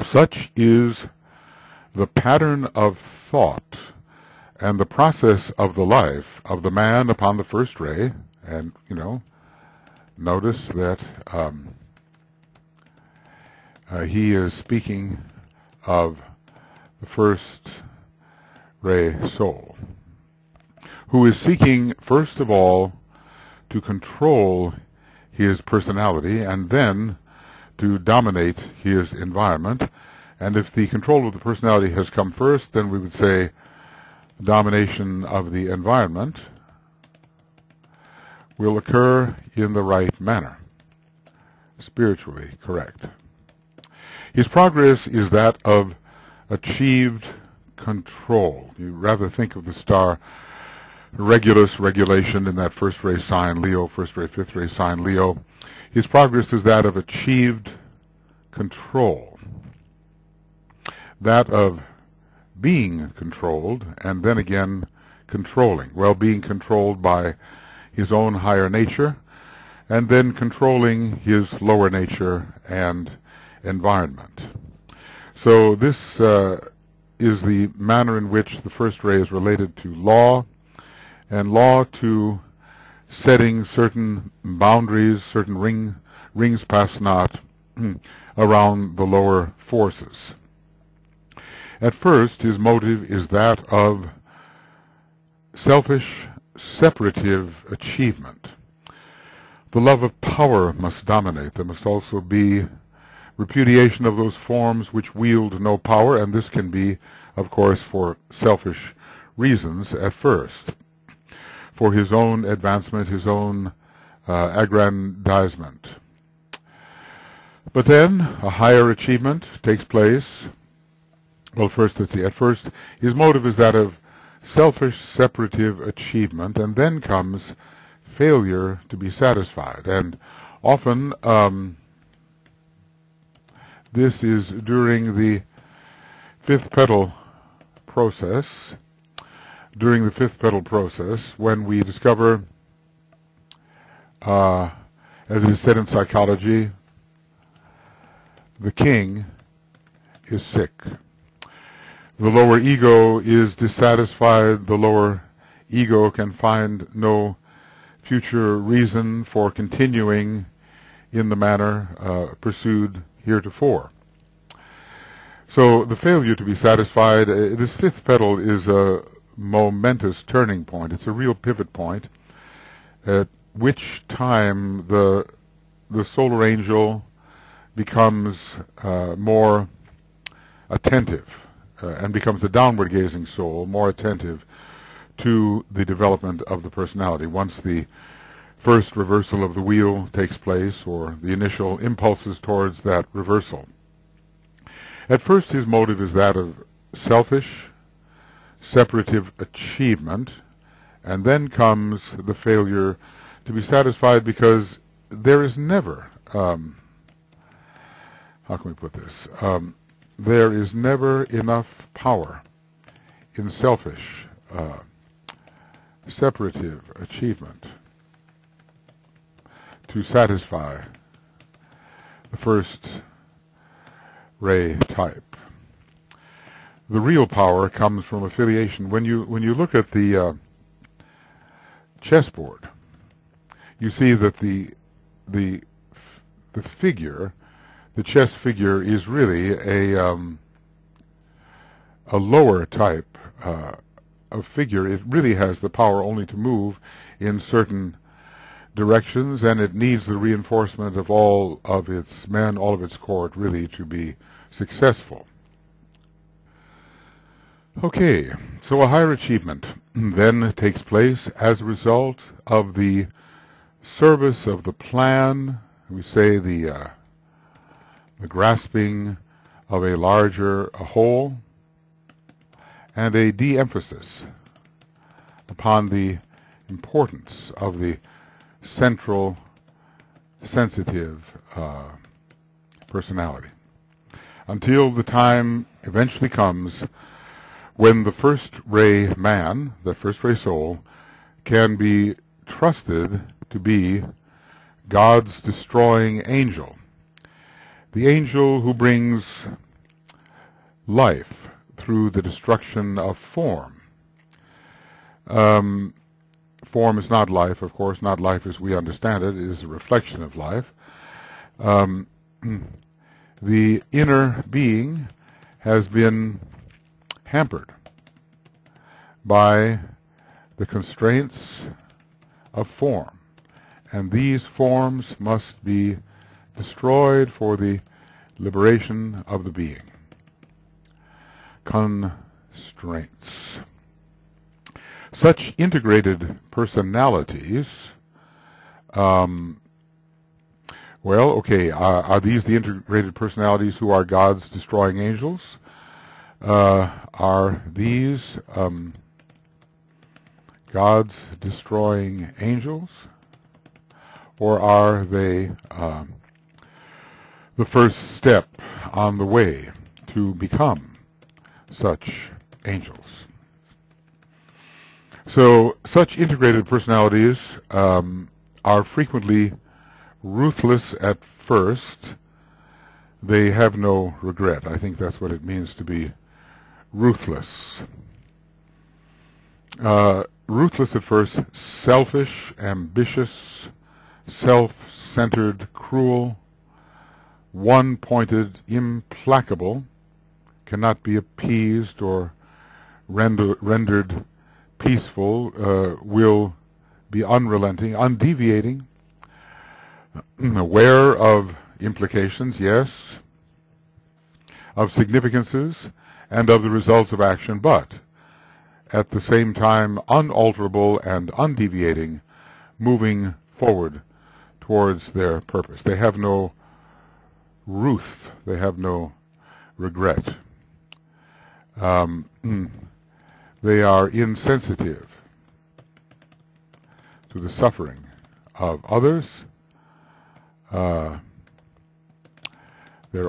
Such is the pattern of thought and the process of the life of the man upon the first ray. And, notice that he is speaking of the first ray soul, who is seeking, first of all, to control his personality and then to dominate his environment. And if the control of the personality has come first, then we would say domination of the environment will occur in the right manner, spiritually correct. His progress is that of achieved control. You rather think of the star Regulus, regulation, in that first ray sign Leo, first ray, fifth ray sign Leo. His progress is that of achieved control, that of being controlled, and then again controlling. Well, being controlled by his own higher nature, and then controlling his lower nature and environment. So this is the manner in which the first ray is related to law, and law to setting certain boundaries, certain rings pass not around the lower forces. At first, his motive is that of selfish, separative achievement. The love of power must dominate. There must also be repudiation of those forms which wield no power, and this can be, of course, for selfish reasons at first, for his own advancement, his own aggrandizement. But then a higher achievement takes place. Well, at first, his motive is that of selfish, separative achievement, and then comes failure to be satisfied. And often this is during the fifth petal process, when we discover, as it is said in psychology, the king is sick. The lower ego is dissatisfied. The lower ego can find no future reason for continuing in the manner pursued heretofore. So the failure to be satisfied, this fifth petal is a momentous turning point. It's a real pivot point at which time the solar angel becomes more attentive and becomes a downward gazing soul, more attentive to the development of the personality. Once the first reversal of the wheel takes place, or the initial impulses towards that reversal. At first his motive is that of selfish, separative achievement, and then comes the failure to be satisfied, because there is never, how can we put this, there is never enough power in selfish, separative achievement to satisfy the first ray type. The real power comes from affiliation. When you look at the chessboard, you see that the figure, the chess figure, is really a lower type of figure. It really has the power only to move in certain directions, and it needs the reinforcement of all of its men, all of its court, really, to be successful. Okay, so a higher achievement then takes place as a result of the service of the plan. We say the grasping of a larger whole, and a de-emphasis upon the importance of the central, sensitive personality, until the time eventually comes when the first ray man, the first ray soul, can be trusted to be God's destroying angel, the angel who brings life through the destruction of form. Form is not life, of course, not life as we understand it. It is a reflection of life. The inner being has been hampered by the constraints of form, and these forms must be destroyed for the liberation of the being. Constraints. Such integrated personalities, are these the integrated personalities who are God's destroying angels? Are these God's destroying angels? Or are they the first step on the way to become such angels? So such integrated personalities are frequently ruthless at first. They have no regret. I think that's what it means to be ruthless. Ruthless at first, selfish, ambitious, self-centered, cruel, one-pointed, implacable, cannot be appeased or rendered peaceful, will be unrelenting, undeviating, aware of implications, yes, of significances, and of the results of action, but at the same time unalterable and undeviating, moving forward towards their purpose. They have no ruth, they have no regret. They are insensitive to the suffering of others. Their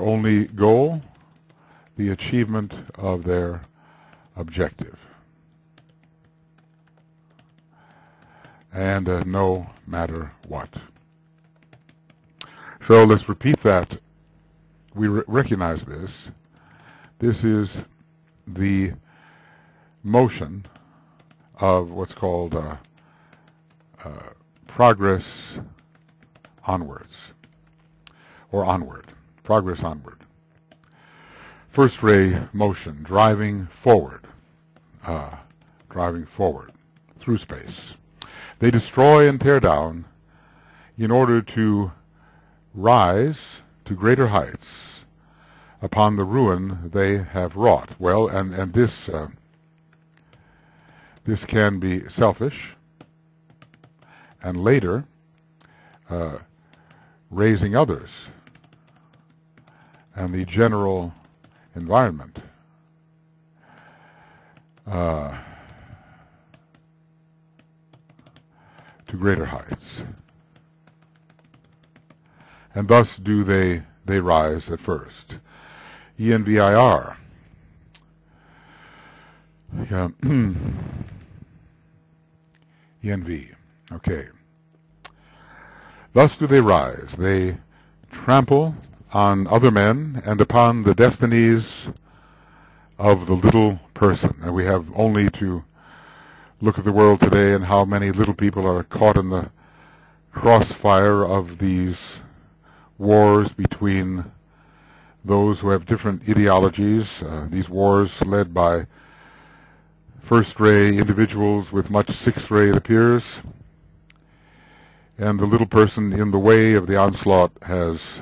only goal, the achievement of their objective. And no matter what. So let's repeat that. We recognize this. This is the motion of what's called progress onwards, or onward, progress onward. First ray motion, driving forward through space. They destroy and tear down in order to rise to greater heights upon the ruin they have wrought. Well, and this can be selfish, and later raising others and the general environment to greater heights. And thus do they rise at first. ENVIR. Yeah. ENV. Okay. Thus do they rise. They trample on other men and upon the destinies of the little person. And we have only to look at the world today and how many little people are caught in the crossfire of these wars between those who have different ideologies, these wars led by first-ray individuals with much sixth-ray, it appears, and the little person in the way of the onslaught has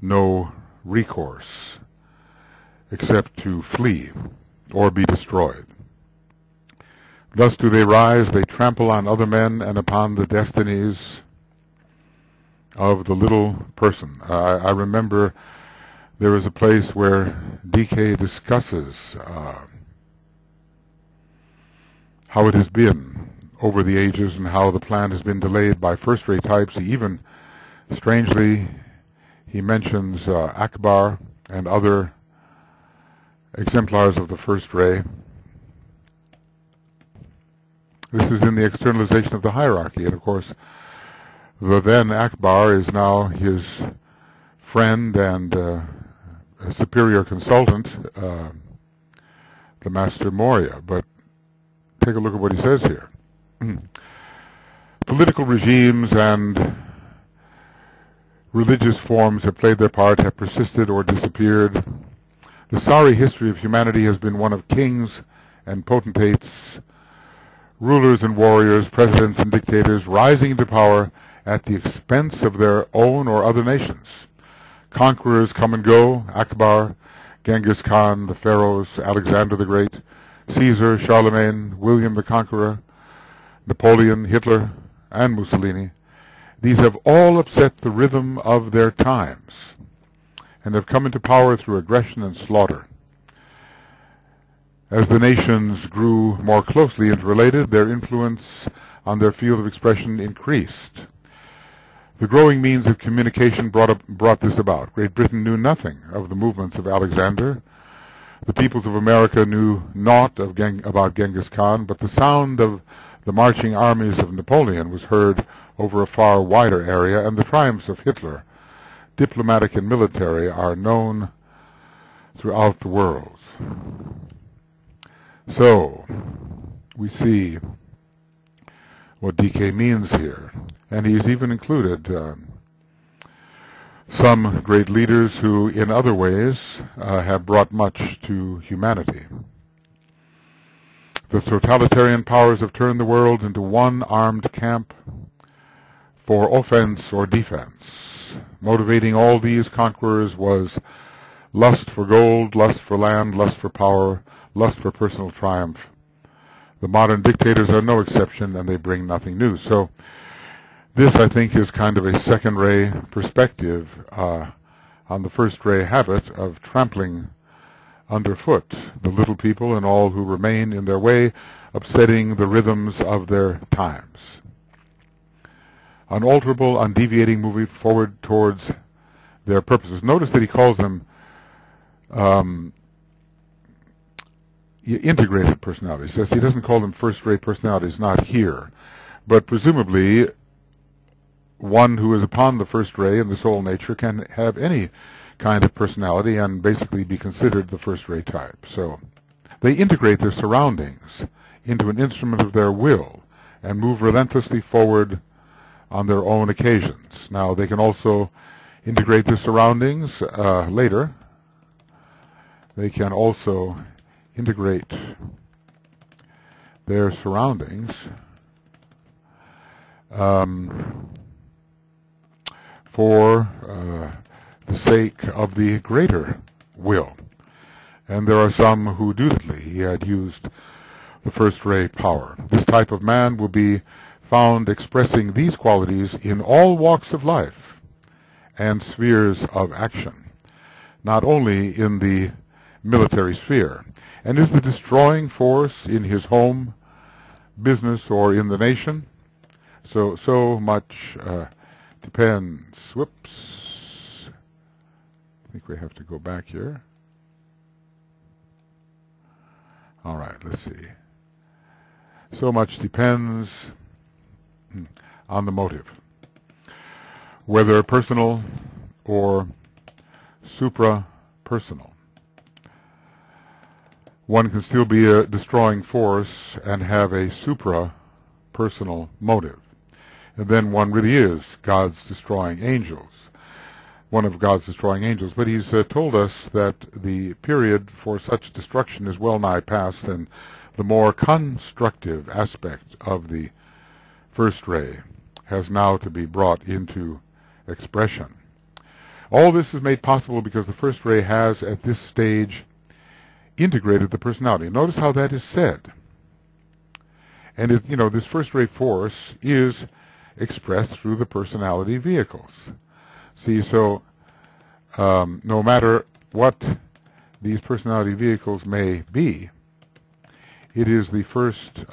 no recourse except to flee or be destroyed. Thus do they rise, they trample on other men and upon the destinies of the little person. I remember there is a place where DK discusses how it has been over the ages and how the plan has been delayed by first-ray types. He even, strangely, he mentions Akbar and other exemplars of the first ray. This is in the externalization of the hierarchy, and of course the then Akbar is now his friend and superior consultant, the master Morya. But take a look at what he says here. Political regimes and religious forms have played their part, have persisted or disappeared. The sorry history of humanity has been one of kings and potentates, rulers and warriors, presidents and dictators rising into power at the expense of their own or other nations. Conquerors come and go: Akbar, Genghis Khan, the pharaohs, Alexander the Great, Caesar, Charlemagne, William the Conqueror, Napoleon, Hitler, and Mussolini. These have all upset the rhythm of their times and have come into power through aggression and slaughter. As the nations grew more closely interrelated, their influence on their field of expression increased. The growing means of communication brought this about. Great Britain knew nothing of the movements of Alexander. The peoples of America knew naught about Genghis Khan, but the sound of the marching armies of Napoleon was heard over a far wider area, and the triumphs of Hitler, diplomatic and military, are known throughout the world. So, we see what DK means here. And he's even included some great leaders who, in other ways, have brought much to humanity. The totalitarian powers have turned the world into one armed camp for offense or defense. Motivating all these conquerors was lust for gold, lust for land, lust for power, lust for personal triumph. The modern dictators are no exception, and they bring nothing new. So this, I think, is kind of a second-ray perspective on the first-ray habit of trampling underfoot the little people and all who remain in their way, upsetting the rhythms of their times. Unalterable, undeviating, moving forward towards their purposes. Notice that he calls them integrated personalities. He doesn't call them first-rate personalities, not here. But presumably, one who is upon the first ray in the soul nature can have any kind of personality and basically be considered the first ray type. So they integrate their surroundings into an instrument of their will and move relentlessly forward on their own occasions. Now, they can also integrate their surroundings later. They can also integrate their surroundings for the sake of the greater will. And there are some who doubtedly he had used the first ray power. This type of man will be found expressing these qualities in all walks of life and spheres of action, not only in the military sphere, and is the destroying force in his home, business, or in the nation. So much depends. Whoops. I think we have to go back here. All right, let's see. So much depends on the motive, whether personal or supra-personal. One can still be a destroying force and have a supra-personal motive. And then one really is God's destroying angels, one of God's destroying angels. But he's told us that the period for such destruction is well nigh past, and the more constructive aspect of the first ray has now to be brought into expression. All this is made possible because the first ray has, at this stage, integrated the personality. Notice how that is said. And this first ray force is expressed through the personality vehicles. See, so no matter what these personality vehicles may be, it is the first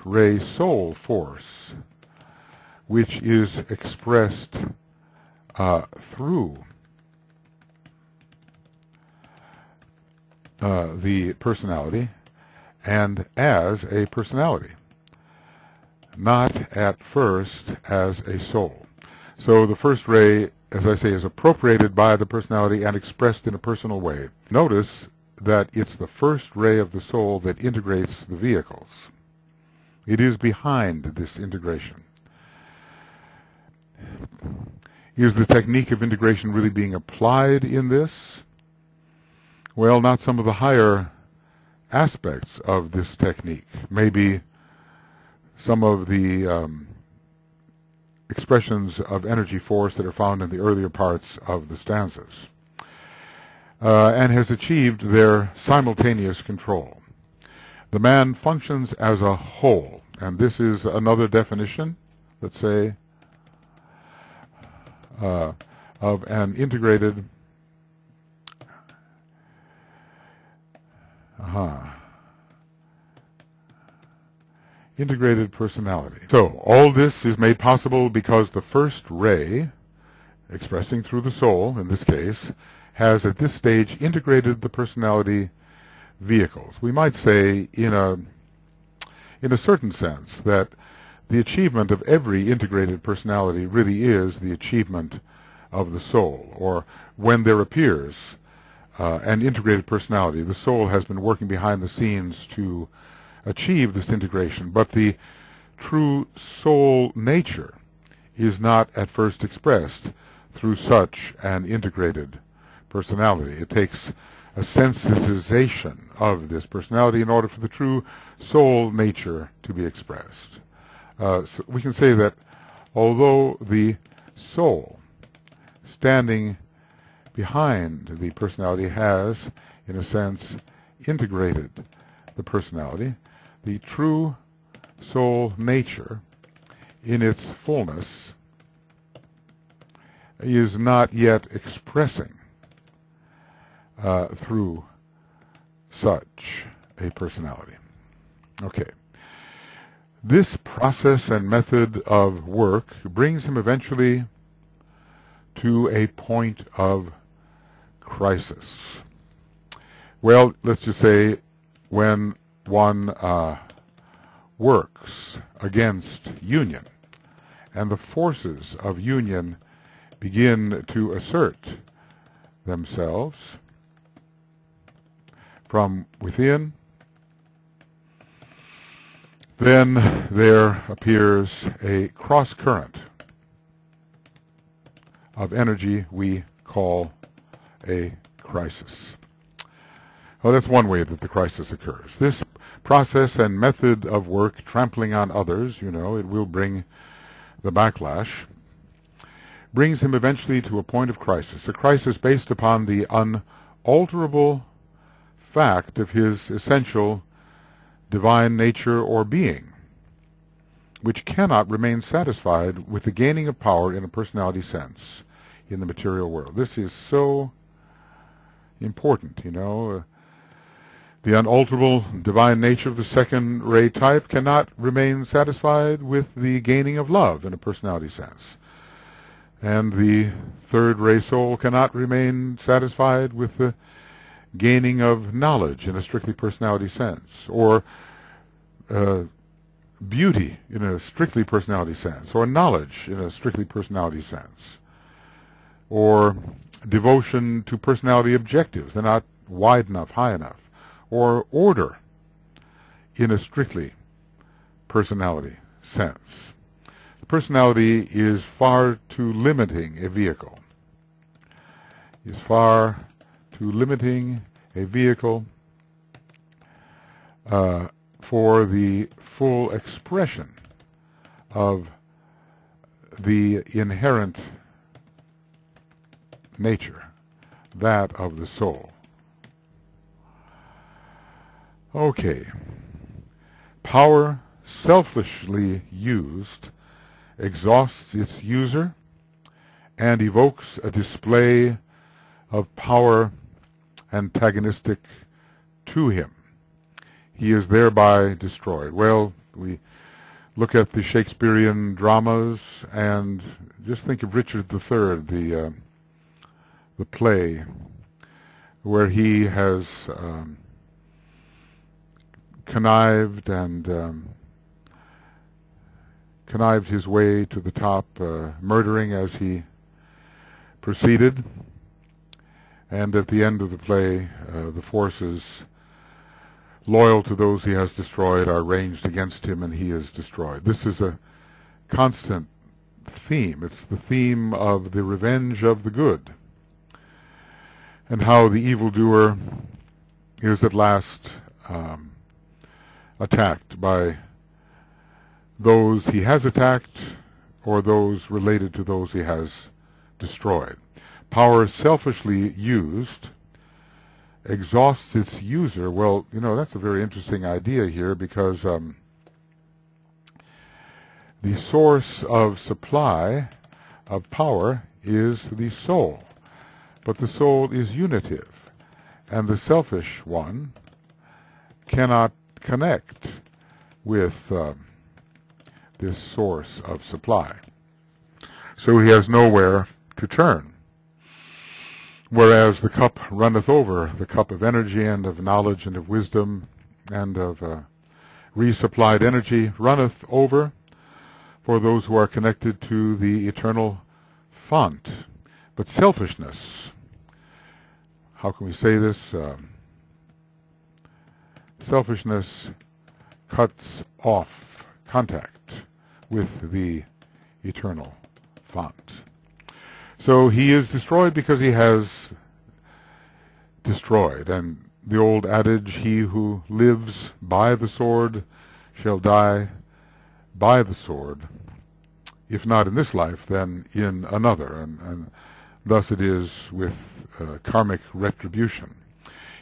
ray soul force which is expressed through the personality and as a personality, not at first as a soul. So the first ray as I say, is appropriated by the personality and expressed in a personal way. Notice that it's the first ray of the soul that integrates the vehicles. It is behind this integration. Is the technique of integration really being applied in this? Well, not some of the higher aspects of this technique. Maybe some of the expressions of energy force that are found in the earlier parts of the stanzas, and has achieved their simultaneous control. The man functions as a whole, and this is another definition, let's say, of an integrated integrated personality. So all this is made possible because the first ray, expressing through the soul in this case, has at this stage integrated the personality vehicles. We might say in a certain sense that the achievement of every integrated personality really is the achievement of the soul, or when there appears an integrated personality, the soul has been working behind the scenes to achieve this integration, but the true soul nature is not at first expressed through such an integrated personality. It takes a sensitization of this personality in order for the true soul nature to be expressed. So we can say that although the soul standing behind the personality has, in a sense, integrated the personality, the true soul nature in its fullness is not yet expressing through such a personality. Okay. This process and method of work brings him eventually to a point of crisis. Well, let's just say when one works against union, and the forces of union begin to assert themselves from within, then there appears a cross-current of energy we call a crisis. Well, that's one way that the crisis occurs. This process and method of work, trampling on others, it will bring the backlash, brings him eventually to a point of crisis, a crisis based upon the unalterable fact of his essential divine nature or being, which cannot remain satisfied with the gaining of power in a personality sense in the material world. This is so important, The unalterable divine nature of the second ray type cannot remain satisfied with the gaining of love in a personality sense. And the third ray soul cannot remain satisfied with the gaining of knowledge in a strictly personality sense, or beauty in a strictly personality sense, or knowledge in a strictly personality sense, or devotion to personality objectives. They're not wide enough, high enough, or order in a strictly personality sense. The personality is far too limiting a vehicle. For the full expression of the inherent nature, that of the soul. Okay. Power selfishly used exhausts its user and evokes a display of power antagonistic to him. He is thereby destroyed. Well, we look at the Shakespearean dramas and just think of Richard III, the play, where he has connived his way to the top, murdering as he proceeded, and at the end of the play, the forces loyal to those he has destroyed are ranged against him, and he is destroyed. This is a constant theme. It's the theme of the revenge of the good, and how the evildoer is at last attacked by those he has attacked or those related to those he has destroyed. Power selfishly used exhausts its user. Well, that's a very interesting idea here, because the source of supply of power is the soul, but the soul is unitive, and the selfish one cannot connect with this source of supply. So he has nowhere to turn. Whereas the cup runneth over, the cup of energy and of knowledge and of wisdom and of resupplied energy runneth over for those who are connected to the eternal font. But selfishness, how can we say this? Selfishness cuts off contact with the eternal font. So he is destroyed because he has destroyed. And the old adage, he who lives by the sword shall die by the sword, if not in this life, then in another. And thus it is with karmic retribution.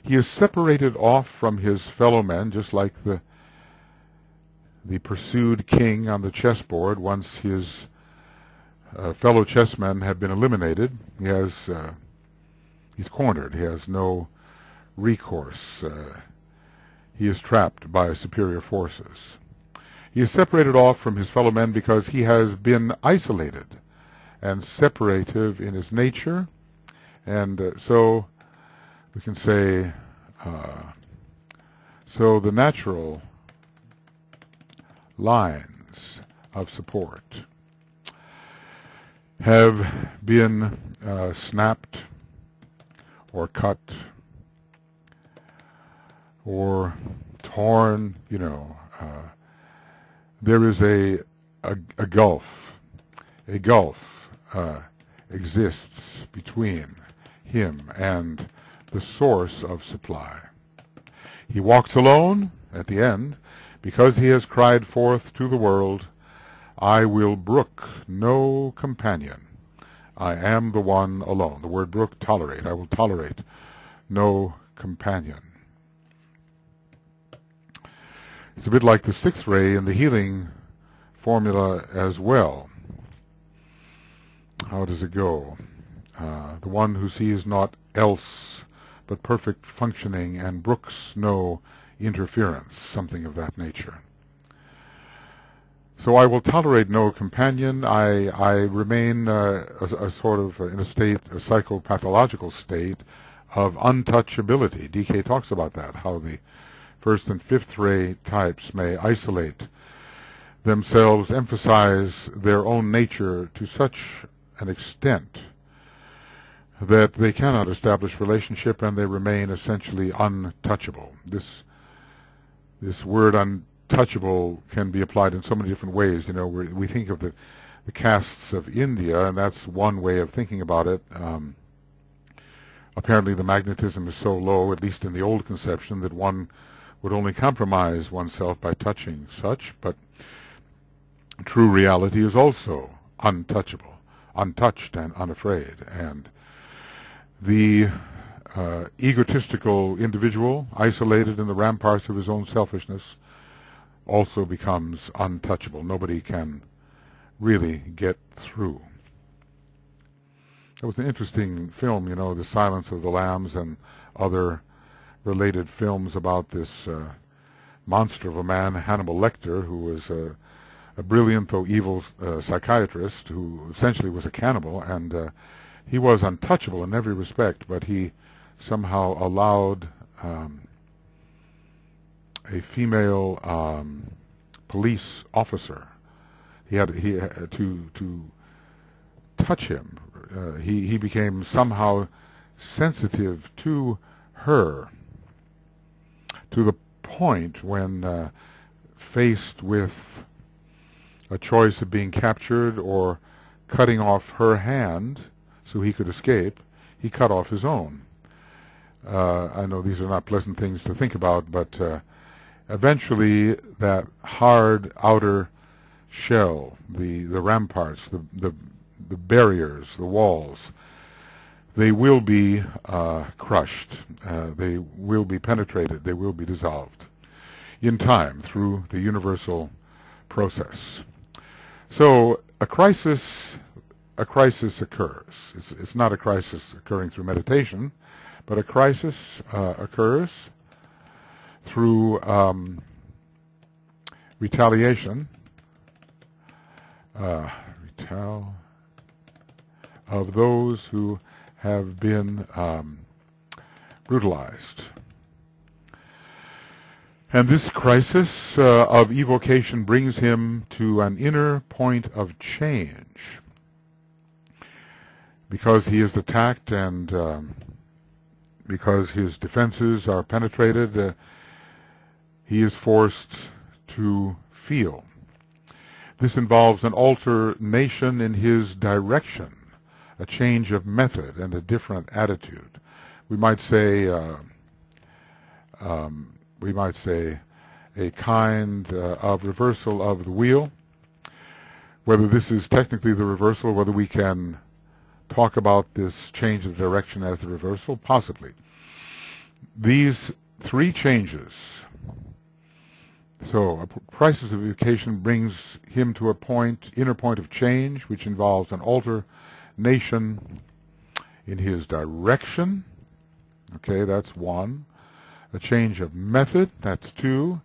He is separated off from his fellow men, just like the pursued king on the chessboard. Once his fellow chessmen have been eliminated, he's cornered. He has no recourse. He is trapped by superior forces. He is separated off from his fellow men because he has been isolated and separative in his nature, and so we can say, so the natural lines of support have been snapped or cut or torn. There is a gulf. A gulf exists between him and the source of supply. He walks alone at the end, because he has cried forth to the world, I will brook no companion. I am the one alone. The word brook, tolerate. I will tolerate no companion. It's a bit like the sixth ray in the healing formula as well. How does it go? The one who sees naught else but perfect functioning and brooks no interference, something of that nature. So I will tolerate no companion. I remain a sort of in a state, a psychopathological state of untouchability. DK talks about that, how the first and fifth ray types may isolate themselves, emphasize their own nature to such an extent that they cannot establish relationship, and they remain essentially untouchable. This word untouchable can be applied in so many different ways. We think of the castes of India, and that's one way of thinking about it. Apparently the magnetism is so low, at least in the old conception, that one would only compromise oneself by touching such, but true reality is also untouchable, untouched and unafraid. And the egotistical individual, isolated in the ramparts of his own selfishness, also becomes untouchable. Nobody can really get through. It was an interesting film, The Silence of the Lambs, and other related films about this monster of a man, Hannibal Lecter, who was a brilliant though evil psychiatrist who essentially was a cannibal, and he was untouchable in every respect, but he somehow allowed a female police officer to touch him he became somehow sensitive to her, to the point when faced with a choice of being captured or cutting off her hand so he could escape, he cut off his own. I know these are not pleasant things to think about, but eventually that hard outer shell, the ramparts, the barriers, the walls, they will be crushed, they will be penetrated, they will be dissolved in time through the universal process. So a crisis occurs. It's not a crisis occurring through meditation, but a crisis occurs through retaliation of those who have been brutalized. And this crisis of evocation brings him to an inner point of change. Because he is attacked and because his defenses are penetrated, he is forced to feel. This involves an alternation in his direction, a change of method and a different attitude. We might say a kind of reversal of the wheel. Whether this is technically the reversal, whether we can talk about this change of direction as the reversal, possibly. These three changes, so a crisis of evocation brings him to a point, inner point of change, which involves an alternation in his direction. Okay, that's one. A change of method, that's two.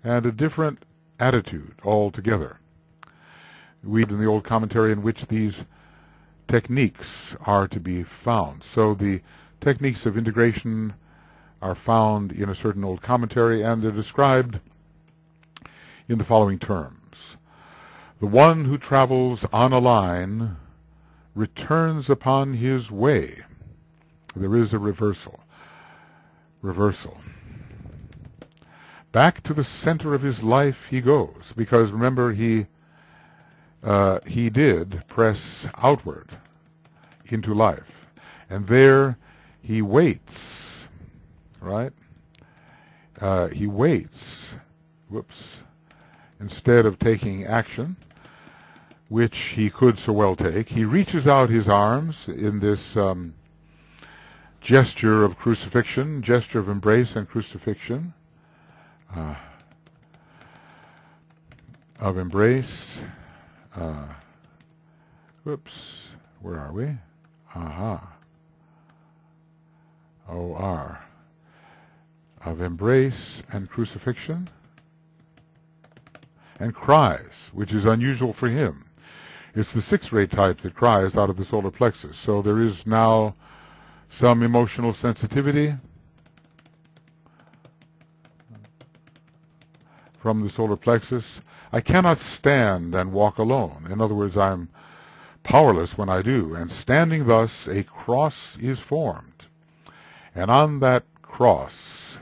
And a different attitude altogether. We read in the old commentary in which these techniques are to be found. So the techniques of integration are found in a certain old commentary, and they're described in the following terms. The one who travels on a line returns upon his way. There is a reversal. Back to the center of his life he goes, because remember he did press outward into life, and there he waits, right? He waits, instead of taking action, which he could so well take. He reaches out his arms in this gesture of crucifixion, gesture of embrace and crucifixion, of embrace. Where are we? O-R. Of embrace and crucifixion. And cries, which is unusual for him. It's the sixth-rate type that cries out of the solar plexus. So there is now some emotional sensitivity from the solar plexus. I cannot stand and walk alone. In other words, I'm powerless when I do. And standing thus, a cross is formed. And on that cross,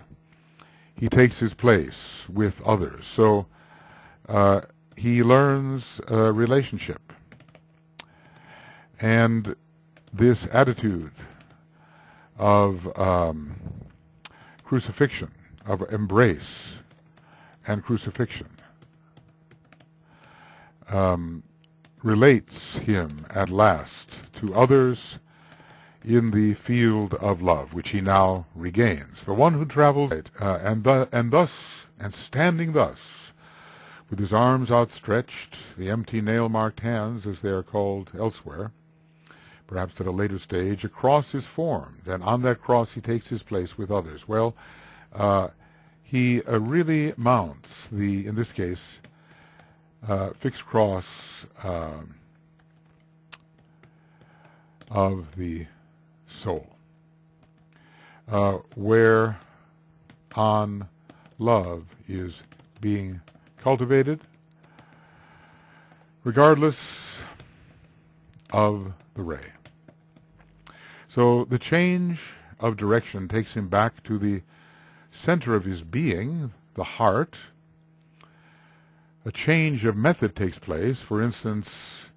he takes his place with others. So he learns a relationship. And this attitude of crucifixion, of embrace and crucifixion, relates him at last to others in the field of love, which he now regains. The one who travels and standing thus, with his arms outstretched, the empty nail-marked hands, as they are called elsewhere, perhaps at a later stage, a cross is formed, and on that cross he takes his place with others. Well, he really mounts the, in this case, fixed cross of the soul, where on love is being cultivated, regardless of the ray. So the change of direction takes him back to the center of his being, the heart. A change of method takes place. For instance,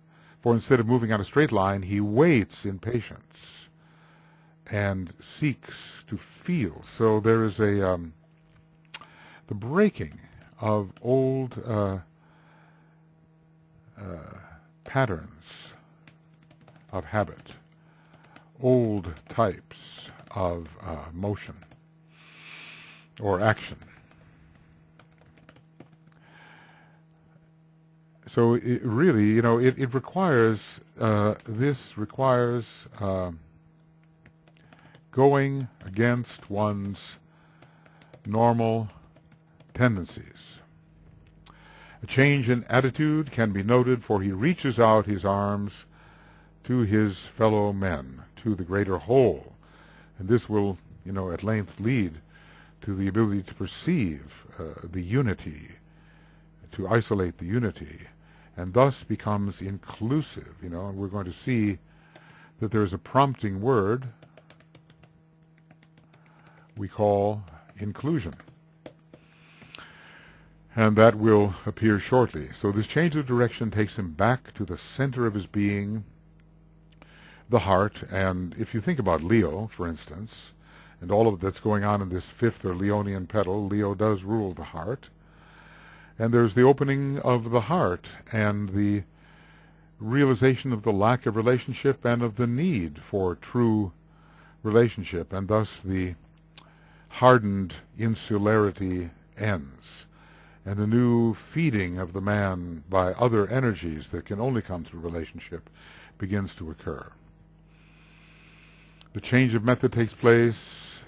instead of moving on a straight line, he waits in patience and seeks to feel. So there is the breaking of old patterns of habit, old types of motion or action. So it really, it requires, this requires going against one's normal tendencies. A change in attitude can be noted, for he reaches out his arms to his fellow men, to the greater whole. And this will, at length lead to the ability to perceive the unity, to isolate the unity, and thus becomes inclusive. And we're going to see that there is a prompting word we call inclusion. And that will appear shortly. So this change of direction takes him back to the center of his being, the heart. And if you think about Leo, for instance, and all of that's going on in this fifth or Leonian petal, Leo does rule the heart. And there's the opening of the heart and the realization of the lack of relationship and of the need for true relationship, and thus the hardened insularity ends, and a new feeding of the man by other energies that can only come through relationship begins to occur. The change of method takes place.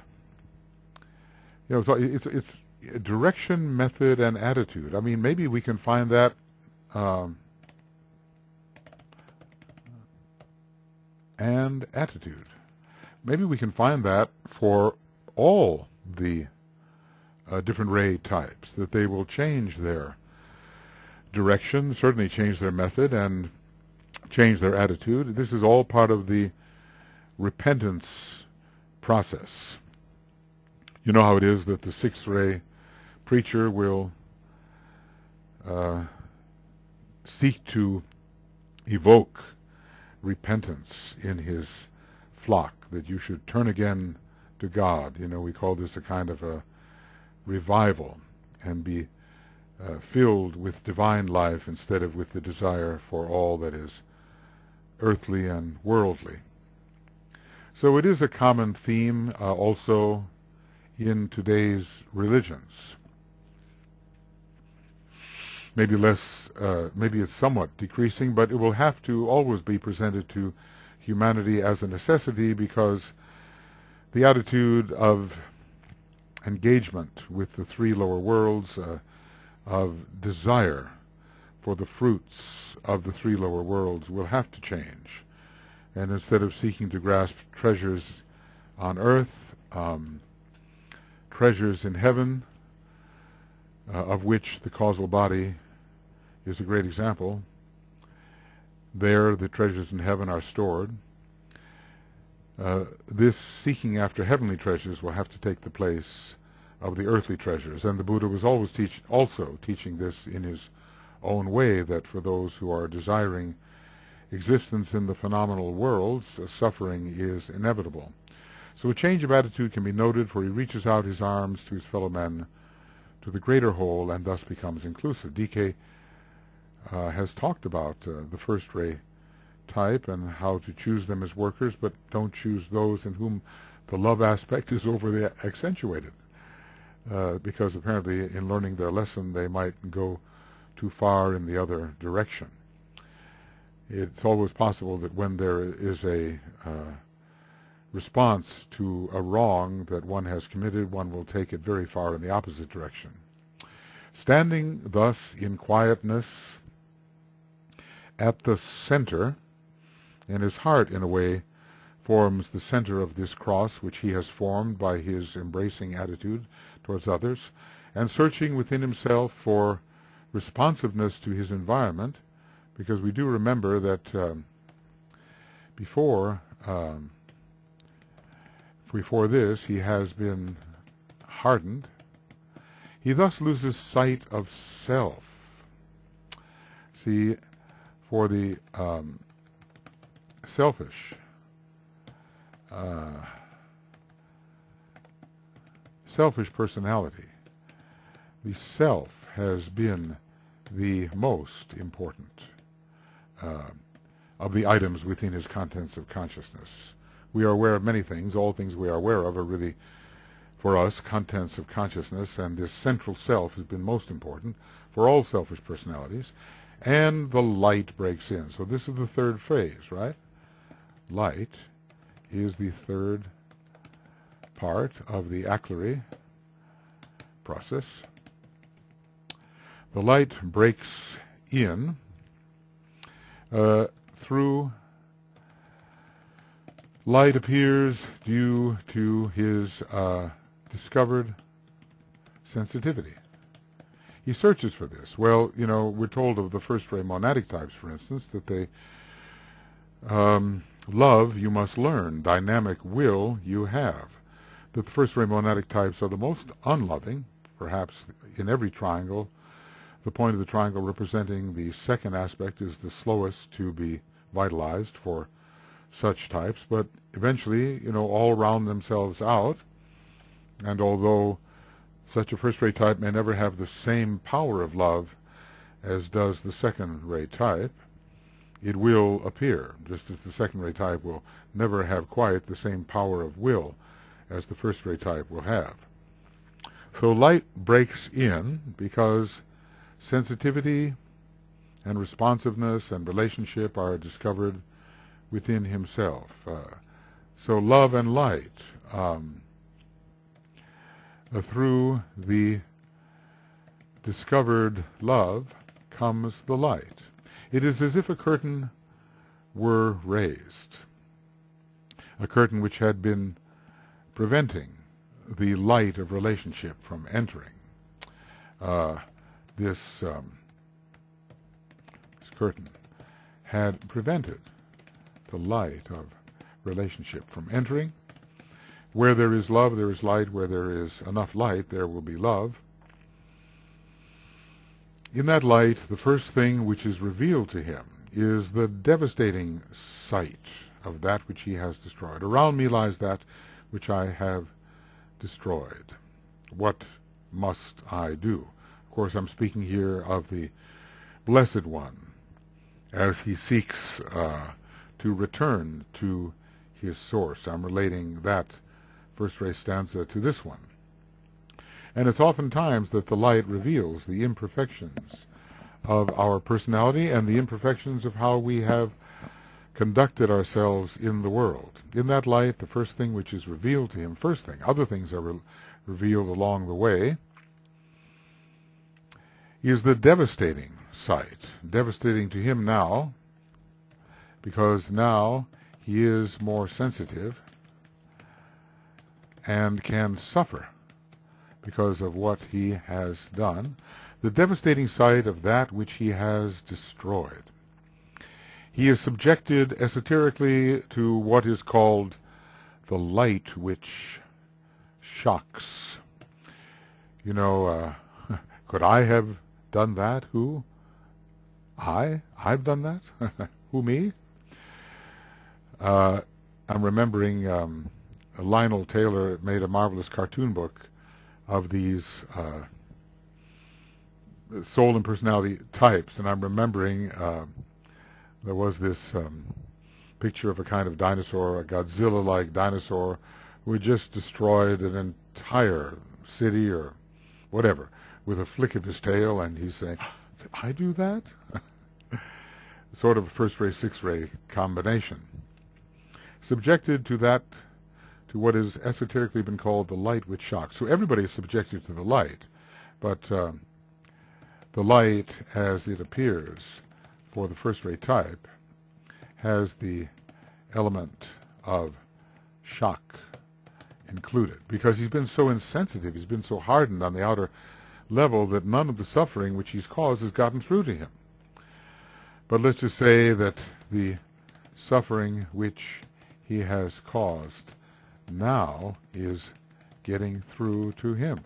So it's direction, method, and attitude. I mean, maybe we can find that and attitude. Maybe we can find that for all the different ray types, that they will change their direction, certainly change their method, and change their attitude. This is all part of the repentance process. You know how it is that the sixth ray preacher will seek to evoke repentance in his flock, that you should turn again to God. We call this a kind of a revival, and be filled with divine life instead of with the desire for all that is earthly and worldly. So it is a common theme also in today's religions. Maybe less, maybe it's somewhat decreasing, but it will have to always be presented to humanity as a necessity, because the attitude of engagement with the three lower worlds, of desire for the fruits of the three lower worlds, will have to change. And instead of seeking to grasp treasures on earth, treasures in heaven, of which the causal body is a great example. There the treasures in heaven are stored. This seeking after heavenly treasures will have to take the place of the earthly treasures. And the Buddha was always also teaching this in his own way, that for those who are desiring existence in the phenomenal worlds, suffering is inevitable. So a change of attitude can be noted, for he reaches out his arms to his fellow men, to the greater whole, and thus becomes inclusive. DK has talked about the first ray type and how to choose them as workers, but don't choose those in whom the love aspect is overly accentuated, because apparently in learning their lesson they might go too far in the other direction. It's always possible that when there is a response to a wrong that one has committed, one will take it very far in the opposite direction. Standing thus in quietness at the center, and his heart in a way forms the center of this cross which he has formed by his embracing attitude towards others, and searching within himself for responsiveness to his environment, because we do remember that before before this he has been hardened. He thus loses sight of self. See, for the selfish, selfish personality, the self has been the most important of the items within his contents of consciousness. We are aware of many things. All things we are aware of are really, for us, contents of consciousness, and this central self has been most important for all selfish personalities, and the light breaks in. So this is the third phase, right? Light is the third part of the Ακτινη process. The light breaks in through light appears due to his discovered sensitivity. He searches for this. Well, you know, we're told of the first-ray monadic types, for instance, that they love you must learn, dynamic will you have. That the first-ray monadic types are the most unloving, perhaps in every triangle. The point of the triangle representing the second aspect is the slowest to be vitalized for such types, but eventually, you know, all round themselves out, and although such a first-ray type may never have the same power of love as does the second-ray type, it will appear, just as the second-ray type will never have quite the same power of will as the first-ray type will have. So light breaks in because sensitivity and responsiveness and relationship are discovered within himself. So love and light, through the discovered love comes the light. It is as if a curtain were raised, a curtain which had been preventing the light of relationship from entering. This curtain had prevented the light of relationship from entering. Where there is love, there is light. Where there is enough light, there will be love. In that light, the first thing which is revealed to him is the devastating sight of that which he has destroyed. Around me lies that which I have destroyed. What must I do? Of course, I'm speaking here of the Blessed One, as he seeks to return to his source. I'm relating that first-ray stanza to this one. And it's oftentimes that the light reveals the imperfections of our personality and the imperfections of how we have conducted ourselves in the world. In that light, the first thing which is revealed to him, first thing, other things are revealed along the way, is the devastating sight. Devastating to him now, because now he is more sensitive and can suffer because of what he has done. The devastating sight of that which he has destroyed. He is subjected esoterically to what is called the light which shocks. You know, could I have done that? Who? I've done that? Who, me? I'm remembering Lionel Taylor made a marvelous cartoon book of these soul and personality types, and I'm remembering there was this picture of a kind of dinosaur, a Godzilla-like dinosaur, who had just destroyed an entire city or whatever with a flick of his tail, and he's saying, "Did I do that?" Sort of a first-ray, sixth-ray combination. Subjected to that, to what has esoterically been called the light which shocks. So everybody is subjected to the light, but the light, as it appears for the first-ray type, has the element of shock included, because he's been so insensitive, he's been so hardened on the outer level that none of the suffering which he's caused has gotten through to him. But let's just say that the suffering which he has caused now is getting through to him.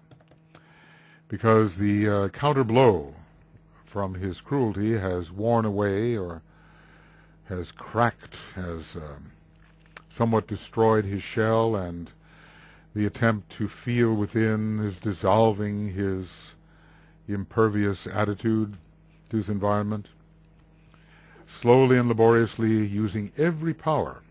Because the counter blow from his cruelty has worn away, or has cracked, has somewhat destroyed his shell, and the attempt to feel within is dissolving his impervious attitude to his environment. Slowly and laboriously, using every power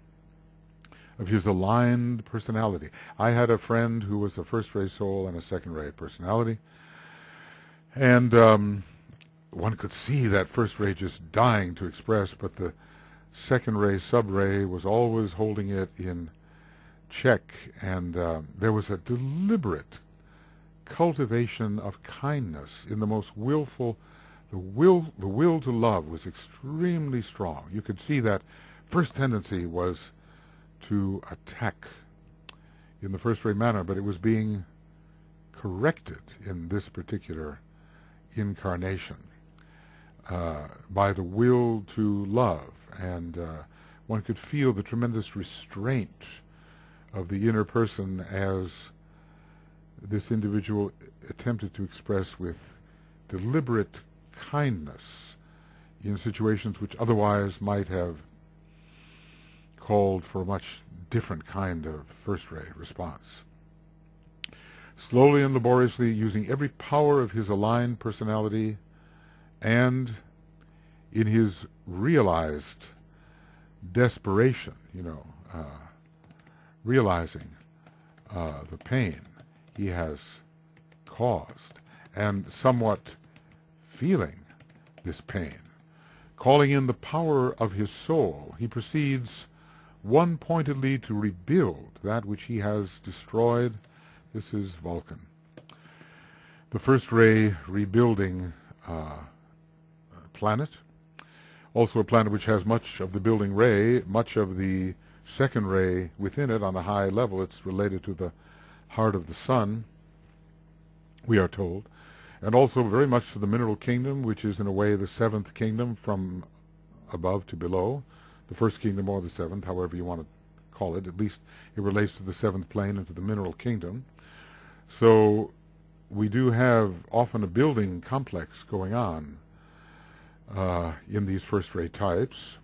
of his aligned personality. I had a friend who was a first-ray soul and a second-ray personality, and one could see that first ray just dying to express, but the second ray, sub-ray, was always holding it in check, and there was a deliberate cultivation of kindness in the most willful. The will to love was extremely strong. You could see that first tendency was to attack in the first ray manner, but it was being corrected in this particular incarnation by the will to love, and one could feel the tremendous restraint of the inner person as this individual attempted to express with deliberate kindness in situations which otherwise might have called for a much different kind of first-ray response. Slowly and laboriously, using every power of his aligned personality, and in his realized desperation, realizing the pain he has caused, and somewhat feeling this pain, calling in the power of his soul, he proceeds one-pointedly to rebuild that which he has destroyed. This is Vulcan. The first ray rebuilding planet, also a planet which has much of the building ray, much of the second ray within it on a high level. It's related to the heart of the sun, we are told, and also very much to the mineral kingdom, which is in a way the seventh kingdom from above to below, the first kingdom or the seventh, however you want to call it. At least it relates to the seventh plane and to the mineral kingdom. So we do have often a building complex going on in these first-ray types.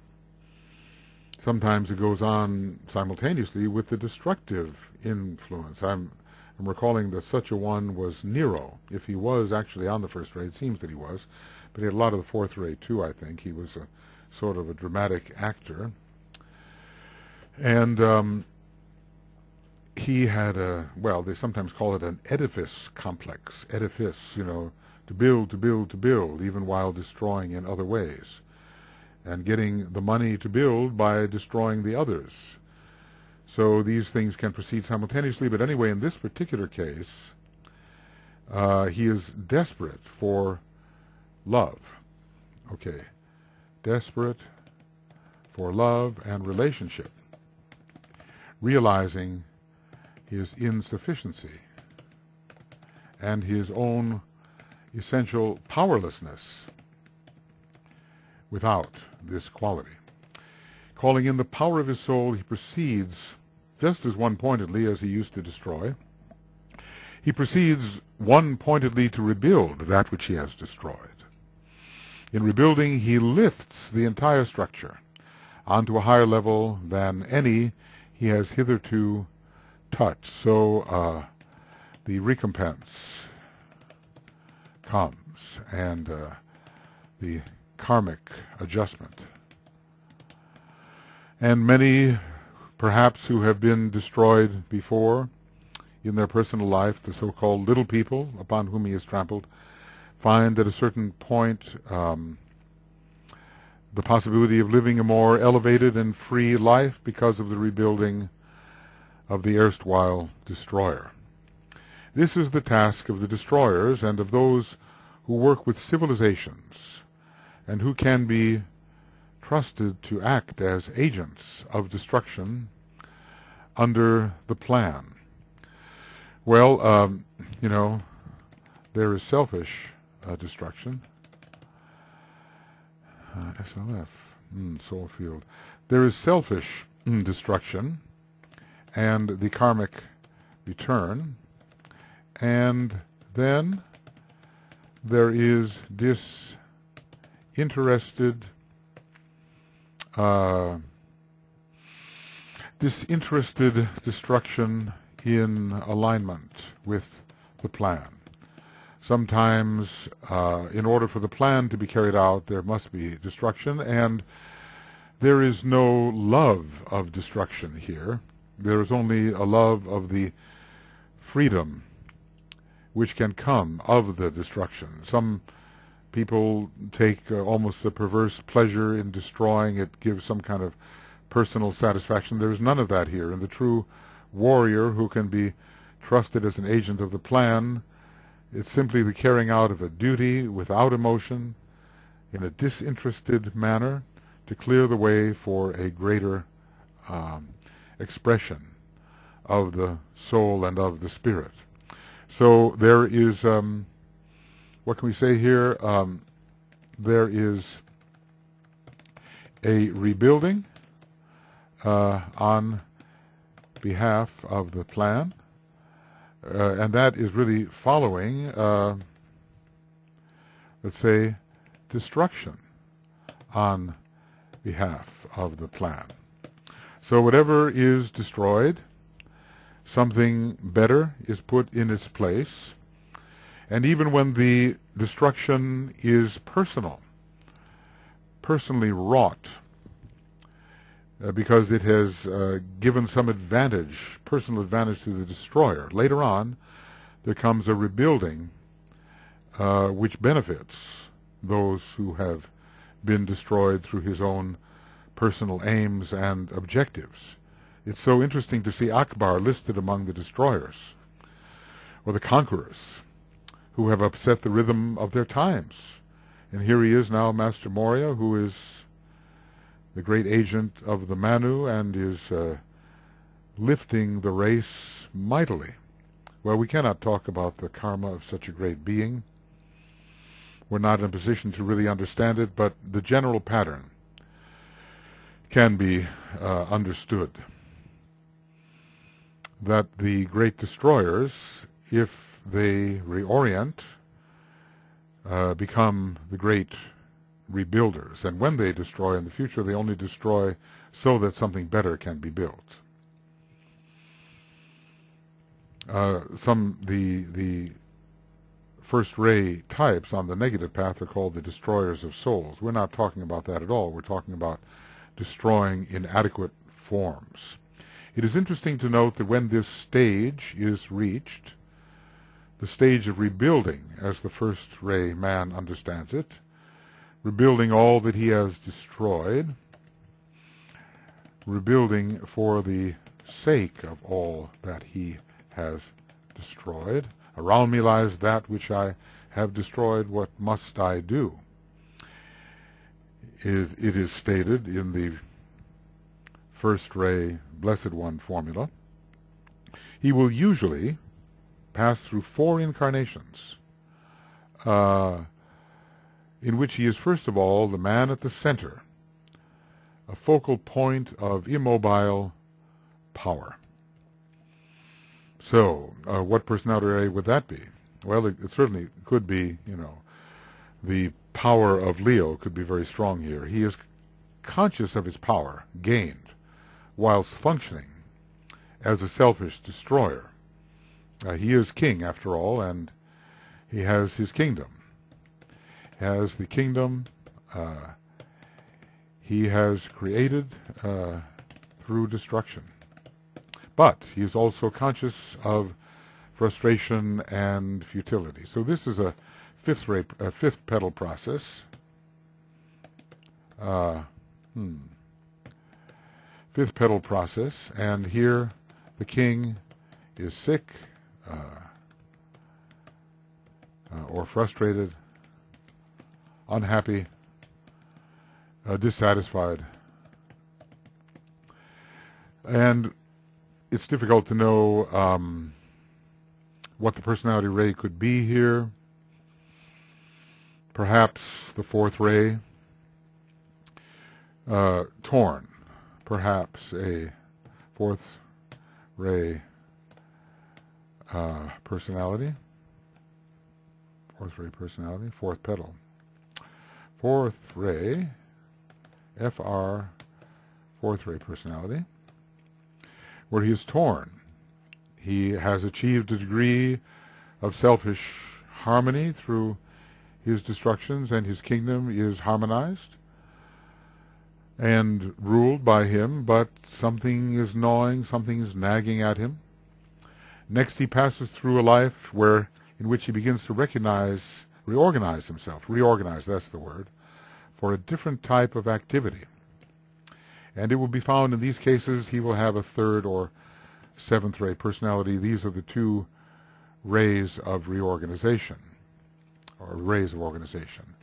Sometimes it goes on simultaneously with the destructive influence. I'm recalling that such a one was Nero. If he was actually on the first ray, it seems that he was, but he had a lot of the fourth ray too, I think. He was a sort of a dramatic actor. And he had they sometimes call it an edifice complex. Edifice, to build, even while destroying in other ways, and getting the money to build by destroying the others. So these things can proceed simultaneously, but anyway, in this particular case, he is desperate for love. Okay, desperate for love and relationship, realizing his insufficiency and his own essential powerlessness without this quality. Calling in the power of his soul, he proceeds just as one-pointedly as he used to destroy. He proceeds one-pointedly to rebuild that which he has destroyed. In rebuilding, he lifts the entire structure onto a higher level than any he has hitherto touched. So the recompense comes, and the karmic adjustment. And many, perhaps, who have been destroyed before in their personal life, the so-called little people upon whom he has trampled, find at a certain point the possibility of living a more elevated and free life because of the rebuilding of the erstwhile destroyer. This is the task of the destroyers and of those who work with civilizations and who can be trusted to act as agents of destruction under the plan. Well, there is selfish destruction. SLF, soul field. There is selfish destruction, and the karmic return. And then there is disinterested destruction in alignment with the plan. Sometimes, in order for the plan to be carried out, there must be destruction, and there is no love of destruction here. There is only a love of the freedom which can come of the destruction. Some people take almost a perverse pleasure in destroying. It gives some kind of personal satisfaction. There is none of that here. And the true warrior who can be trusted as an agent of the plan, it's simply the carrying out of a duty without emotion, in a disinterested manner, to clear the way for a greater expression of the soul and of the spirit. So there is, what can we say here? There is a rebuilding on behalf of the plan, and that is really following, let's say, destruction on behalf of the plan. So whatever is destroyed, something better is put in its place. And even when the destruction is personally wrought, because it has given some advantage, personal advantage to the destroyer, later on there comes a rebuilding which benefits those who have been destroyed through his own personal aims and objectives. It's so interesting to see Akbar listed among the destroyers, or the conquerors, who have upset the rhythm of their times. And here he is now, Master Morya, who is the great agent of the Manu and is lifting the race mightily. Well, we cannot talk about the karma of such a great being. We're not in a position to really understand it, but the general pattern can be understood. That the great destroyers, if they reorient, become the great rebuilders. And when they destroy in the future, they only destroy so that something better can be built. The first ray types on the negative path are called the destroyers of souls. We're not talking about that at all. We're talking about destroying inadequate forms. It is interesting to note that when this stage is reached, the stage of rebuilding, as the first ray man understands it, rebuilding all that he has destroyed, rebuilding for the sake of all that he has destroyed. Around me lies that which I have destroyed, what must I do? It is stated in the first ray Blessed One formula. He will usually pass through 4 incarnations, in which he is first of all the man at the center, a focal point of immobile power. So, what personality array would that be? Well, it certainly could be, the power of Leo could be very strong here. He is conscious of his power gained whilst functioning as a selfish destroyer. He is king, after all, and he has his kingdom. He has the kingdom he has created through destruction. But he is also conscious of frustration and futility. So this is a fifth petal process. Fifth petal process, and here the king is sick or frustrated, unhappy, dissatisfied. And it's difficult to know what the personality ray could be here. Perhaps the 4th ray, torn. Perhaps a 4th ray personality. Fourth ray personality, fourth petal. Fourth ray, FR, fourth ray personality, where he is torn. He has achieved a degree of selfish harmony through his destructions, and his kingdom is harmonized and ruled by him, but something is gnawing, something is nagging at him. Next, he passes through a life in which he begins to reorganize himself, that's the word, for a different type of activity. And it will be found in these cases he will have a third or seventh ray personality. These are the two rays of reorganization, or rays of organization.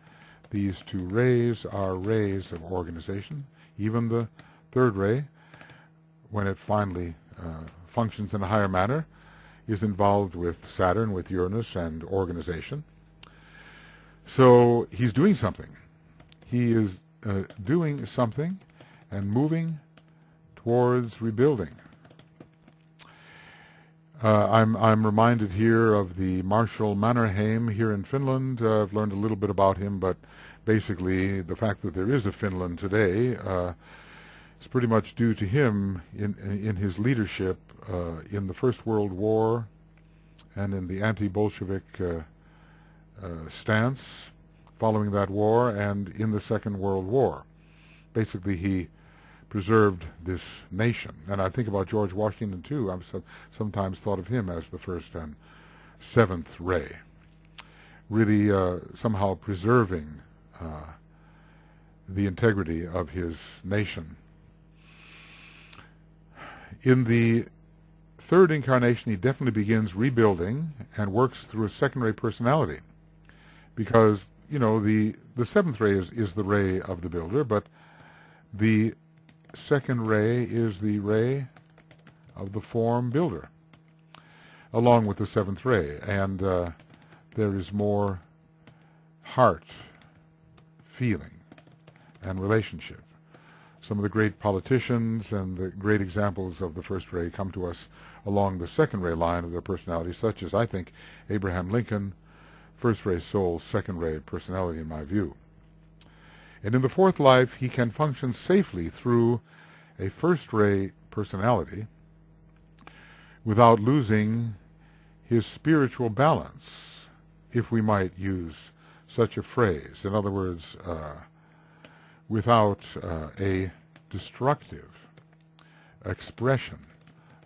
These two rays are rays of organization. Even the third ray, when it finally functions in a higher manner, is involved with Saturn, with Uranus, and organization. So he's doing something. He is doing something and moving towards rebuilding. I'm reminded here of the Marshall Mannerheim here in Finland. I've learned a little bit about him, but basically the fact that there is a Finland today is pretty much due to him in his leadership in the First World War and in the anti-Bolshevik stance following that war, and in the Second World War. Basically, he preserved this nation. And I think about George Washington, too. I've sometimes thought of him as the first and seventh ray, really somehow preserving the integrity of his nation. In the third incarnation, he definitely begins rebuilding and works through a second ray personality, because, you know, the seventh ray is the ray of the builder, but the second ray is the ray of the form builder, along with the seventh ray, and there is more heart feeling and relationship. Some of the great politicians and the great examples of the first ray come to us along the second ray line of their personality, such as, I think, Abraham Lincoln, first ray soul, second ray personality in my view. And in the fourth life, he can function safely through a first ray personality without losing his spiritual balance, if we might use such a phrase. In other words, without a destructive expression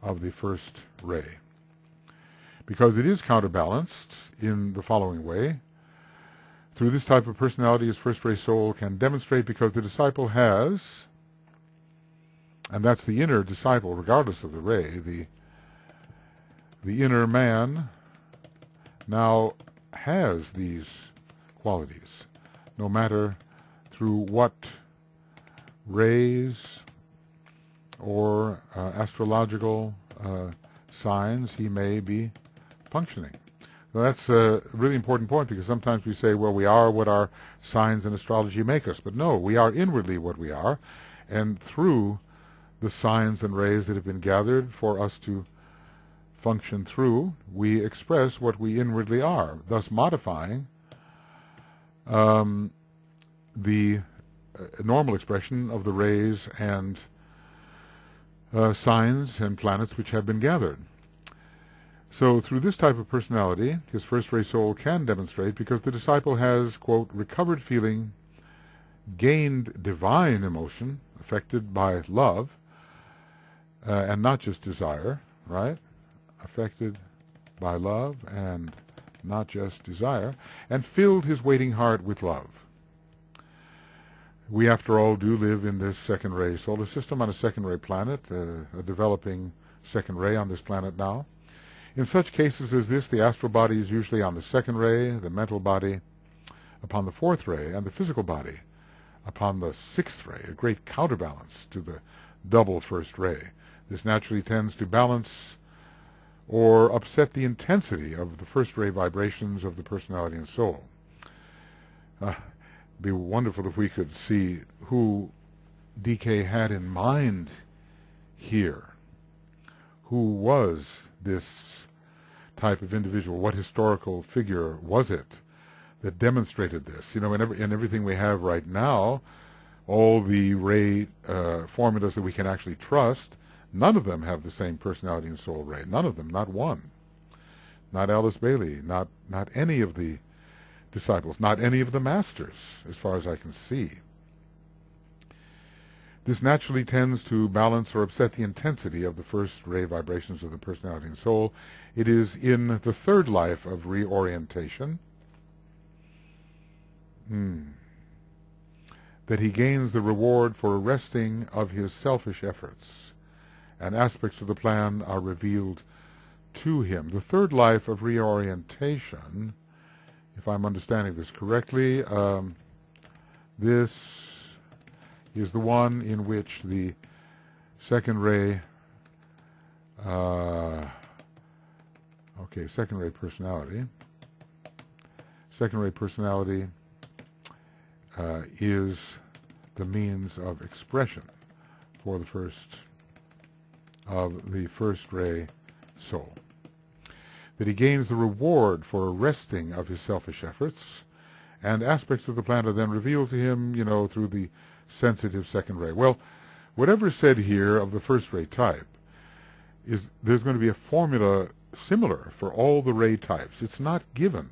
of the first ray. Because it is counterbalanced in the following way. Through this type of personality, his first ray soul can demonstrate, because the disciple has, and that's the inner disciple regardless of the ray, the inner man now has these qualities, no matter through what rays or astrological signs he may be functioning. Now that's a really important point, because sometimes we say, well, we are what our signs and astrology make us. But no, we are inwardly what we are, and through the signs and rays that have been gathered for us to function through, we express what we inwardly are, thus modifying the normal expression of the rays and signs and planets which have been gathered. So through this type of personality, his first ray soul can demonstrate, because the disciple has, quote, recovered feeling, gained divine emotion, affected by love, and not just desire, right? Affected by love and not just desire, and filled his waiting heart with love. We, after all, do live in this second ray solar system on a second ray planet, a developing second ray on this planet now. In such cases as this, the astral body is usually on the second ray, the mental body upon the fourth ray, and the physical body upon the sixth ray, a great counterbalance to the double first ray. This naturally tends to balance or upset the intensity of the first ray vibrations of the personality and soul. It'd be wonderful if we could see who DK had in mind here, who was this type of individual? What historical figure was it that demonstrated this? You know, in everything we have right now, all the Ray formulas that we can actually trust, none of them have the same personality and soul Ray. None of them, not one. Not Alice Bailey, not any of the disciples, not any of the masters, as far as I can see. This naturally tends to balance or upset the intensity of the first ray vibrations of the personality and soul. It is in the third life of reorientation that he gains the reward for arresting of his selfish efforts, and aspects of the plan are revealed to him. The third life of reorientation, if I'm understanding this correctly, this is the one in which the second ray, second ray personality is the means of expression for the first ray soul. That he gains the reward for arresting of his selfish efforts, and aspects of the plan are then revealed to him, you know, through the sensitive second ray. Well, whatever is said here of the first ray type, there's going to be a formula similar for all the ray types. It's not given,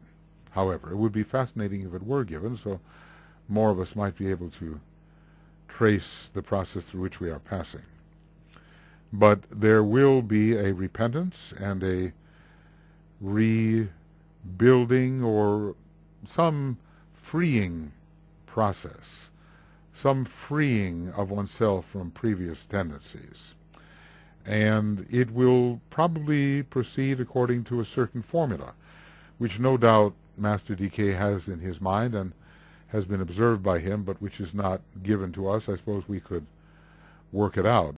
however. It would be fascinating if it were given, so more of us might be able to trace the process through which we are passing. But there will be a repentance and a rebuilding, or some freeing process, some freeing of oneself from previous tendencies. And it will probably proceed according to a certain formula, which no doubt Master DK has in his mind and has been observed by him, but which is not given to us. I suppose we could work it out.